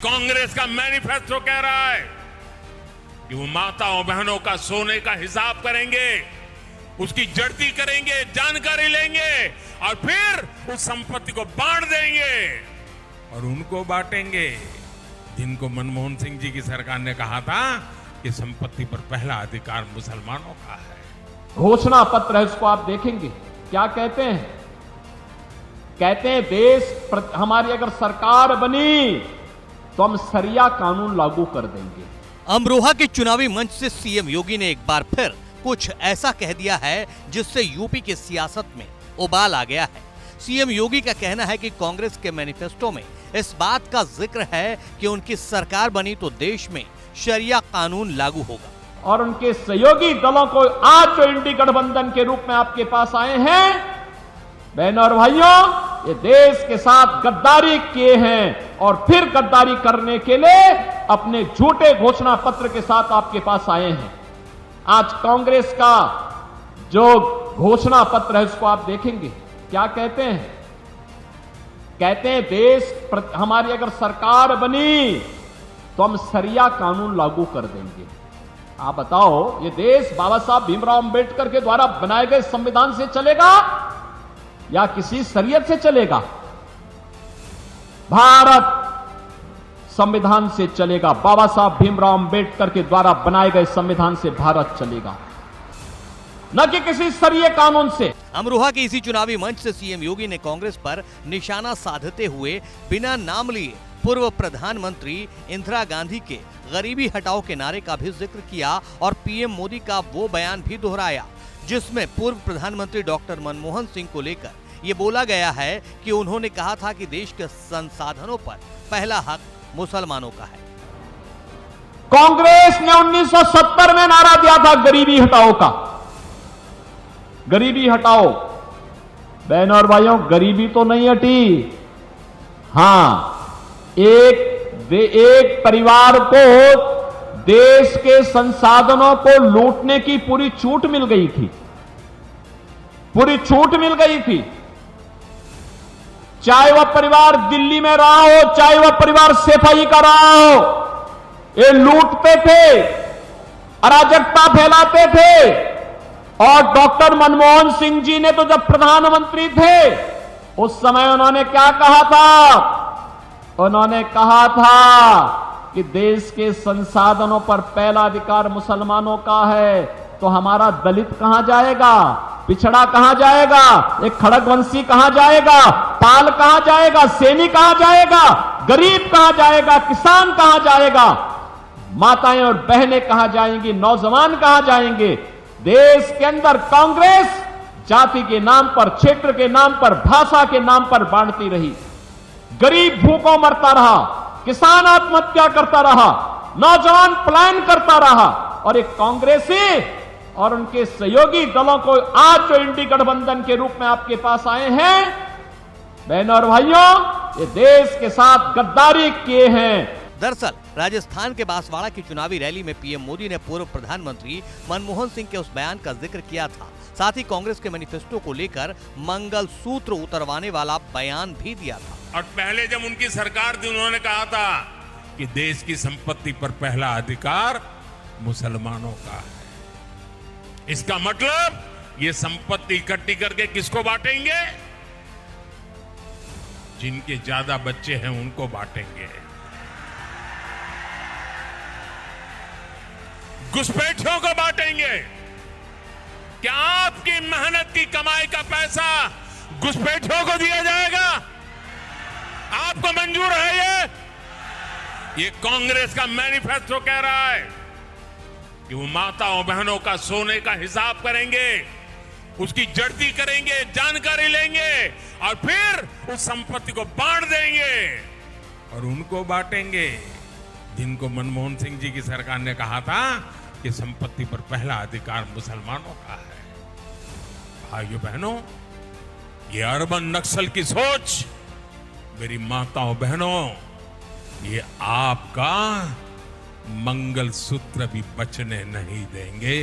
कांग्रेस का मैनिफेस्टो कह रहा है कि वो माताओं बहनों का सोने का हिसाब करेंगे, उसकी जड़ती करेंगे, जानकारी लेंगे और फिर उस संपत्ति को बांट देंगे और उनको बांटेंगे जिनको मनमोहन सिंह जी की सरकार ने कहा था कि संपत्ति पर पहला अधिकार मुसलमानों का है। घोषणा पत्र है, उसको आप देखेंगे क्या कहते हैं। कहते हैं हमारी अगर सरकार बनी तो हम शरिया कानून लागू कर देंगे। अमरोहा के चुनावी मंच से सीएम योगी ने एक बार फिर कुछ ऐसा कह दिया है जिससे यूपी की सियासत में उबाल आ गया है। सीएम योगी का कहना है कि कांग्रेस के मैनिफेस्टो में इस बात का जिक्र है कि उनकी सरकार बनी तो देश में शरिया कानून लागू होगा। और उनके सहयोगी दलों को आज जो इंडी गठबंधन के रूप में आपके पास आए हैं, बहनों और भाइयों, ये देश के साथ गद्दारी किए हैं और फिर गद्दारी करने के लिए अपने झूठे घोषणा पत्र के साथ आपके पास आए हैं। आज कांग्रेस का जो घोषणा पत्र है उसको आप देखेंगे क्या कहते हैं। कहते हैं हमारी अगर सरकार बनी तो हम शरिया कानून लागू कर देंगे। आप बताओ, ये देश बाबा साहब भीमराव अंबेडकर के द्वारा बनाए गए संविधान से चलेगा या किसी शरीयत से चलेगा? भारत संविधान से चलेगा। बाबा साहब भीमराव अंबेडकर के द्वारा बनाए गए संविधान से भारत चलेगा, न कि किसी शरीय कानून से। अमरोहा के इसी चुनावी मंच से सीएम योगी ने कांग्रेस पर निशाना साधते हुए बिना नाम लिए पूर्व प्रधानमंत्री इंदिरा गांधी के गरीबी हटाओ के नारे का भी जिक्र किया और पीएम मोदी का वो बयान भी दोहराया जिसमें पूर्व प्रधानमंत्री डॉक्टर मनमोहन सिंह को लेकर ये बोला गया है कि उन्होंने कहा था कि देश के संसाधनों पर पहला हक मुसलमानों का है। कांग्रेस ने 1970 में नारा दिया था गरीबी हटाओ का। गरीबी हटाओ, बहनों और भाइयों, गरीबी तो नहीं हटी। हां, एक परिवार को देश के संसाधनों को लूटने की पूरी छूट मिल गई थी, पूरी छूट मिल गई थी। चाहे वह परिवार दिल्ली में रहा हो, चाहे वह परिवार सफाई का रहा हो, ये लूटते थे, अराजकता फैलाते थे। और डॉक्टर मनमोहन सिंह जी ने तो जब प्रधानमंत्री थे उस समय उन्होंने क्या कहा था? उन्होंने कहा था कि देश के संसाधनों पर पहला अधिकार मुसलमानों का है। तो हमारा दलित कहां जाएगा, पिछड़ा कहां जाएगा, एक खड़गवंशी कहां जाएगा, पाल कहां जाएगा, सैनिक कहां जाएगा, गरीब कहां जाएगा, किसान कहां जाएगा, माताएं और बहनें कहां जाएंगी, नौजवान कहां जाएंगे? देश के अंदर कांग्रेस जाति के नाम पर, क्षेत्र के नाम पर, भाषा के नाम पर बांटती रही। गरीब भूखों मरता रहा, किसान आत्महत्या करता रहा, नौजवान पलायन करता रहा। और एक कांग्रेसी और उनके सहयोगी दलों को आज जो इंडी गठबंधन के रूप में आपके पास आए हैं, बहनों और भाइयों, ये देश के साथ गद्दारी किए हैं। दरअसल राजस्थान के बांसवाड़ा की चुनावी रैली में पीएम मोदी ने पूर्व प्रधानमंत्री मनमोहन सिंह के उस बयान का जिक्र किया था। साथ ही कांग्रेस के मैनिफेस्टो को लेकर मंगल सूत्र उतरवाने वाला बयान भी दिया था। और पहले जब उनकी सरकार थी उन्होंने कहा था कि देश की संपत्ति पर पहला अधिकार मुसलमानों का है। इसका मतलब ये संपत्ति इकट्ठी करके किसको बांटेंगे? जिनके ज्यादा बच्चे हैं उनको बांटेंगे, घुसपैठियों को बांटेंगे। क्या आपकी मेहनत की कमाई का पैसा घुसपैठियों को दिया जाएगा? आपको मंजूर है? ये कांग्रेस का मैनिफेस्टो कह रहा है कि वो माताओं बहनों का सोने का हिसाब करेंगे, उसकी जड़ती करेंगे, जानकारी लेंगे और फिर उस संपत्ति को बांट देंगे और उनको बांटेंगे जिनको मनमोहन सिंह जी की सरकार ने कहा था कि संपत्ति पर पहला अधिकार मुसलमानों का है। भाइयों बहनों, ये अर्बन नक्सल की सोच, मेरी माताओं बहनों, ये आपका मंगल सूत्र भी बचने नहीं देंगे,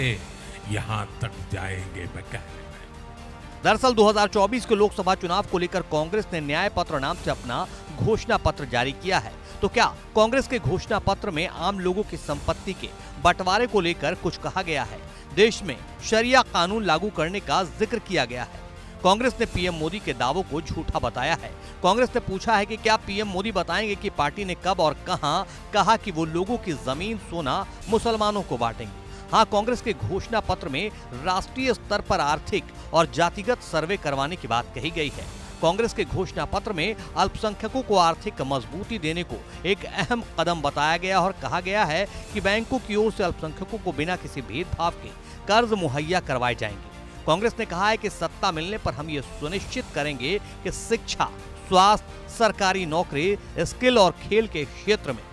यहां तक जाएंगे मैं कहने में। दरअसल 2024 के लोकसभा चुनाव को लेकर कांग्रेस ने न्याय पत्र नाम से अपना घोषणा पत्र जारी किया है। तो क्या कांग्रेस के घोषणा पत्र में आम लोगों की संपत्ति के बंटवारे को लेकर कुछ कहा गया है? देश में शरिया कानून लागू करने का जिक्र किया गया है। कांग्रेस ने पीएम मोदी के दावों को झूठा बताया है। कांग्रेस ने पूछा है कि क्या पीएम मोदी बताएंगे कि पार्टी ने कब और कहां कहा कि वो लोगों की जमीन सोना मुसलमानों को बांटेंगे। हाँ, कांग्रेस के घोषणा पत्र में राष्ट्रीय स्तर पर आर्थिक और जातिगत सर्वे करवाने की बात कही गई है। कांग्रेस के घोषणा पत्र में अल्पसंख्यकों को आर्थिक मजबूती देने को एक अहम कदम बताया गया और कहा गया है कि बैंकों की ओर से अल्पसंख्यकों को बिना किसी भेदभाव के कर्ज मुहैया करवाए जाएंगे। कांग्रेस ने कहा है कि सत्ता मिलने पर हम ये सुनिश्चित करेंगे कि शिक्षा, स्वास्थ्य, सरकारी नौकरी, स्किल और खेल के क्षेत्र में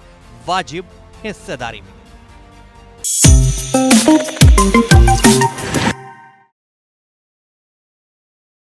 वाजिब हिस्सेदारी मिले।